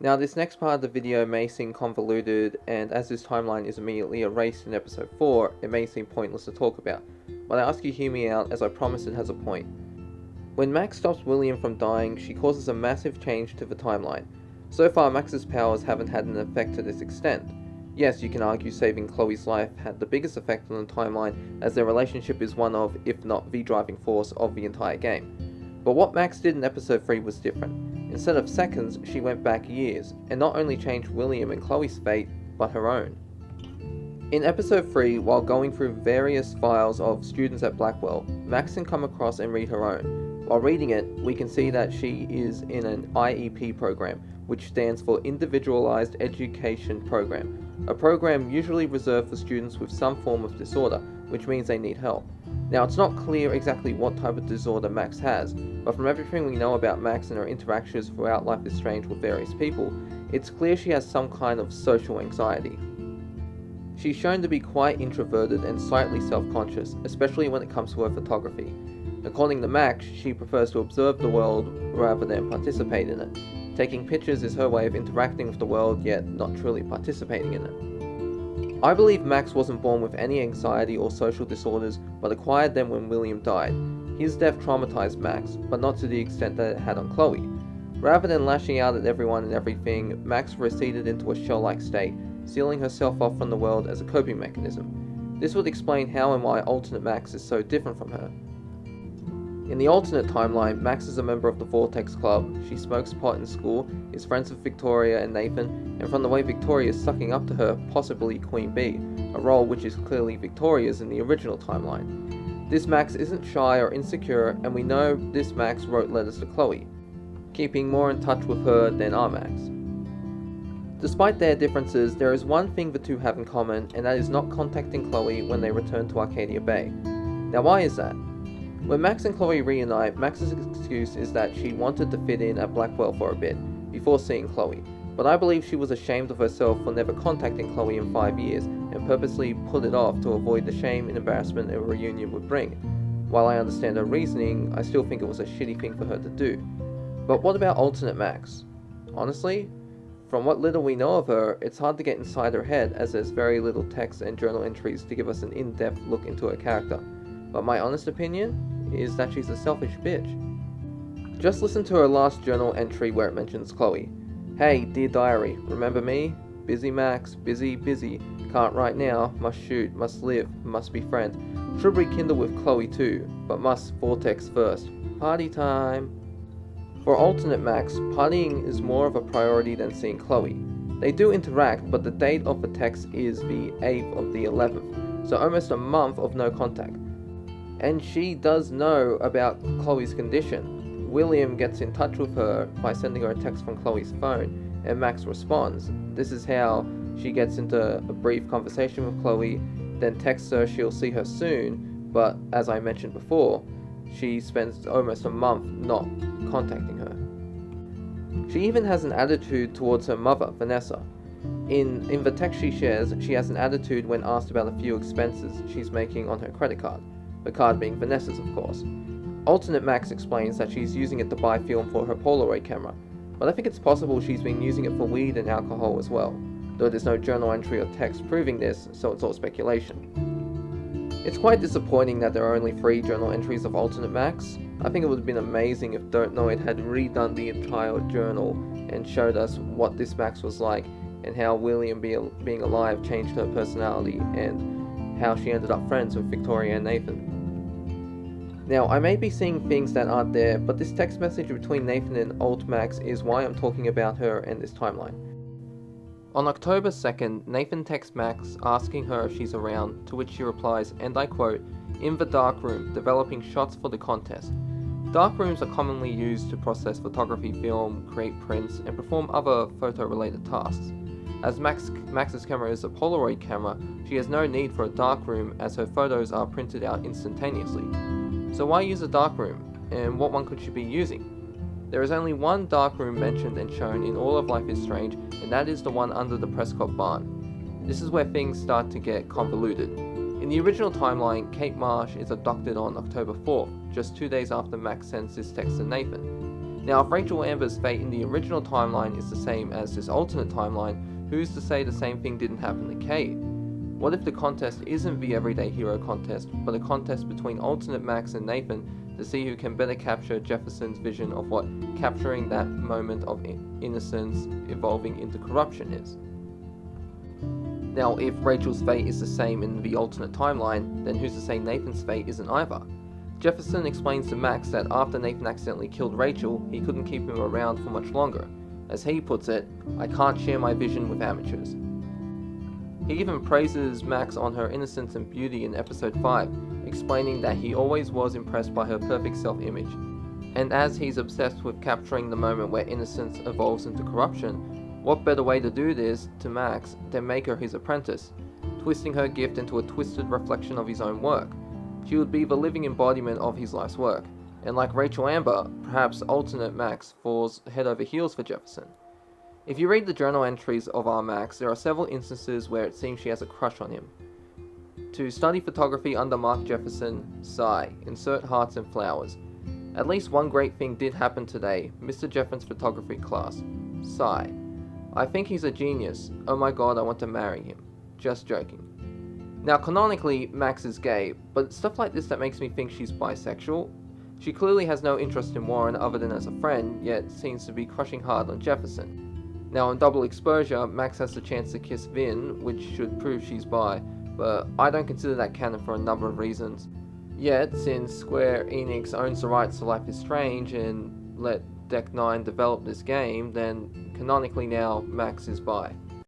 Now this next part of the video may seem convoluted, and as this timeline is immediately erased in episode 4, it may seem pointless to talk about, but I ask you hear me out as I promise it has a point. When Max stops William from dying, she causes a massive change to the timeline. So far Max's powers haven't had an effect to this extent. Yes, you can argue saving Chloe's life had the biggest effect on the timeline, as their relationship is one of, if not the driving force of the entire game. But what Max did in episode 3 was different. Instead of seconds, she went back years, and not only changed William and Chloe's fate, but her own. In episode 3, while going through various files of students at Blackwell, Max can come across and read her own. While reading it, we can see that she is in an IEP program, which stands for Individualized Education Program, a program usually reserved for students with some form of disorder, which means they need help. Now, it's not clear exactly what type of disorder Max has, but from everything we know about Max and her interactions throughout Life is Strange with various people, it's clear she has some kind of social anxiety. She's shown to be quite introverted and slightly self-conscious, especially when it comes to her photography. According to Max, she prefers to observe the world rather than participate in it. Taking pictures is her way of interacting with the world, yet not truly participating in it. I believe Max wasn't born with any anxiety or social disorders, but acquired them when William died. His death traumatized Max, but not to the extent that it had on Chloe. Rather than lashing out at everyone and everything, Max receded into a shell-like state, sealing herself off from the world as a coping mechanism. This would explain how and why alternate Max is so different from her. In the alternate timeline, Max is a member of the Vortex Club, she smokes pot in school, is friends with Victoria and Nathan, and from the way Victoria is sucking up to her, possibly Queen Bee, a role which is clearly Victoria's in the original timeline. This Max isn't shy or insecure, and we know this Max wrote letters to Chloe, keeping more in touch with her than our Max. Despite their differences, there is one thing the two have in common, and that is not contacting Chloe when they return to Arcadia Bay. Now why is that? When Max and Chloe reunite, Max's excuse is that she wanted to fit in at Blackwell for a bit, before seeing Chloe, but I believe she was ashamed of herself for never contacting Chloe in 5 years, and purposely put it off to avoid the shame and embarrassment a reunion would bring. While I understand her reasoning, I still think it was a shitty thing for her to do. But what about alternate Max? Honestly, from what little we know of her, it's hard to get inside her head as there's very little text and journal entries to give us an in-depth look into her character. But my honest opinion is that she's a selfish bitch. Just listen to her last journal entry where it mentions Chloe. Hey, dear diary, remember me? Busy Max, busy, can't write now, must shoot, must live, must be friend. Should rekindle with Chloe too, but must Vortex first. Party time! For alternate Max, partying is more of a priority than seeing Chloe. They do interact, but the date of the text is the 8th of the 11th, so almost a month of no contact. And she does know about Chloe's condition. William gets in touch with her by sending her a text from Chloe's phone, and Max responds. This is how she gets into a brief conversation with Chloe, then texts her she'll see her soon, but as I mentioned before, she spends almost a month not contacting her. She even has an attitude towards her mother, Vanessa. In the text she shares, she has an attitude when asked about a few expenses she's making on her credit card. The card being Vanessa's, of course. Alternate Max explains that she's using it to buy film for her Polaroid camera, but I think it's possible she's been using it for weed and alcohol as well, though there's no journal entry or text proving this, so it's all speculation. It's quite disappointing that there are only 3 journal entries of alternate Max. I think it would have been amazing if Don't Know It had redone the entire journal and showed us what this Max was like, and how William being alive changed her personality, and how she ended up friends with Victoria and Nathan. Now, I may be seeing things that aren't there, but this text message between Nathan and Alt Max is why I'm talking about her and this timeline. On October 2nd, Nathan texts Max asking her if she's around, to which she replies, and I quote, "In the darkroom, developing shots for the contest." Darkrooms are commonly used to process photography film, create prints, and perform other photo-related tasks. As Max's camera is a Polaroid camera, she has no need for a darkroom as her photos are printed out instantaneously. So why use a darkroom, and what one could she be using? There is only one darkroom mentioned and shown in all of Life is Strange, and that is the one under the Prescott barn. This is where things start to get convoluted. In the original timeline, Kate Marsh is abducted on October 4th, just 2 days after Max sends this text to Nathan. Now, if Rachel Amber's fate in the original timeline is the same as this alternate timeline, who's to say the same thing didn't happen to Kate? What if the contest isn't the everyday hero contest, but a contest between alternate Max and Nathan to see who can better capture Jefferson's vision of what capturing that moment of innocence evolving into corruption is? Now, if Rachel's fate is the same in the alternate timeline, then who's to say Nathan's fate isn't either? Jefferson explains to Max that after Nathan accidentally killed Rachel, he couldn't keep him around for much longer. As he puts it, "I can't share my vision with amateurs." He even praises Max on her innocence and beauty in episode 5, explaining that he always was impressed by her perfect self-image. And as he's obsessed with capturing the moment where innocence evolves into corruption, what better way to do this to Max than make her his apprentice, twisting her gift into a twisted reflection of his own work. She would be the living embodiment of his life's work, and like Rachel Amber, perhaps alternate Max falls head over heels for Jefferson. If you read the journal entries of our Max, there are several instances where it seems she has a crush on him. To study photography under Mark Jefferson, sigh, insert hearts and flowers. At least one great thing did happen today, Mr. Jeffrenson's photography class, sigh. I think he's a genius, oh my god I want to marry him, just joking. Now canonically, Max is gay, but it's stuff like this that makes me think she's bisexual. She clearly has no interest in Warren other than as a friend, yet seems to be crushing hard on Jefferson. Now on Double Exposure, Max has the chance to kiss Vin, which should prove she's bi, but I don't consider that canon for a number of reasons. Yet, since Square Enix owns the rights to Life is Strange and let Deck 9 develop this game, then canonically now Max is bi.